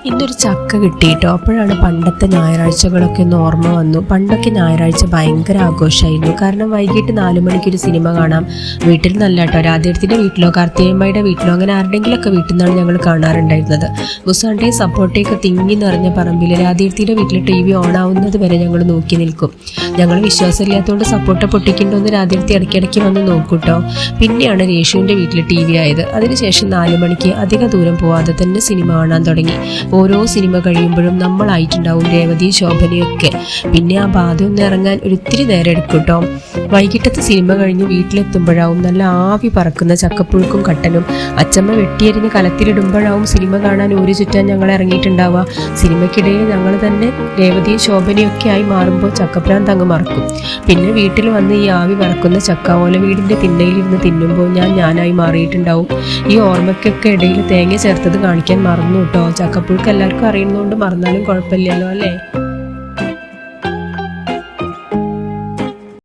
ഇന്നൊരു ചക്ക കിട്ടിയിട്ടോ. അപ്പോഴാണ് പണ്ടത്തെ ഞായറാഴ്ചകളൊക്കെ ഒന്ന് ഓർമ്മ വന്നു. പണ്ടൊക്കെ ഞായറാഴ്ച ഭയങ്കര ആഘോഷമായിരുന്നു. കാരണം വൈകിട്ട് 4 മണിക്കൊരു സിനിമ കാണാം. വീട്ടിൽ നല്ല കേട്ടോ, രാധേടത്തിൻ്റെ വീട്ടിലോ കാർത്തികമ്മയുടെ വീട്ടിലോ അങ്ങനെ ആരുടെങ്കിലൊക്കെ വീട്ടിൽ നിന്നാണ് ഞങ്ങൾ കാണാറുണ്ടായിരുന്നത്. ബുസാണ്ടേ സപ്പോർട്ടേക്ക് തിങ്ങി നിറഞ്ഞ പറമ്പിൽ രാധേടത്തിൻ്റെ വീട്ടിൽ TV ഓൺ ആവുന്നത് വരെ ഞങ്ങൾ നോക്കി നിൽക്കും. ഞങ്ങൾ വിശ്വാസമില്ലാത്തതുകൊണ്ട് സപ്പോർട്ട് പൊട്ടിക്കണ്ടോന്ന് രാധേടത്തി ഇടയ്ക്കിടയ്ക്ക് വന്ന് നോക്കൂട്ടോ. പിന്നെയാണ് രേഷുവിൻ്റെ വീട്ടിൽ TV ആയത്. അതിനുശേഷം 4 മണിക്ക് അധിക ദൂരം പോവാതെ തന്നെ സിനിമ കാണാൻ തുടങ്ങി. ഓരോ സിനിമ കഴിയുമ്പോഴും നമ്മളായിട്ടുണ്ടാവും രേവതി ശോഭനയൊക്കെ. പിന്നെ ആ ബാധയൊന്ന് ഇറങ്ങാൻ ഒരിത്തിരി നേരം എടുക്കും കേട്ടോ. വൈകിട്ടത്തെ സിനിമ കഴിഞ്ഞ് വീട്ടിലെത്തുമ്പോഴാവും നല്ല ആവി പറക്കുന്ന ചക്കപ്പുഴുക്കും കട്ടനും. അച്ചമ്മ വെട്ടിയരിഞ്ഞ് കലത്തിലിടുമ്പോഴാവും സിനിമ കാണാൻ ഒരു ചുറ്റാൻ ഞങ്ങൾ ഇറങ്ങിയിട്ടുണ്ടാവുക. സിനിമയ്ക്കിടയിൽ ഞങ്ങൾ തന്നെ രേവതിയും ശോഭനയൊക്കെ ആയി മാറുമ്പോൾ ചക്കപ്രാന്ത് അങ്ങ് മറക്കും. പിന്നെ വീട്ടിൽ വന്ന് ഈ ആവി പറക്കുന്ന ചക്ക ഓല വീടിൻ്റെ തിണ്ണയിലിരുന്ന് തിന്നുമ്പോൾ ഞാനായി മാറിയിട്ടുണ്ടാവും. ഈ ഓർമ്മയ്ക്കൊക്കെ ഇടയിൽ തേങ്ങ ചേർത്തത് കാണിക്കാൻ മറന്നു കേട്ടോ. ചക്കപ്പുഴുക്ക് എല്ലാവർക്കും അറിയുന്നതുകൊണ്ട് മറന്നാലും കുഴപ്പമില്ലല്ലോ അല്ലേ.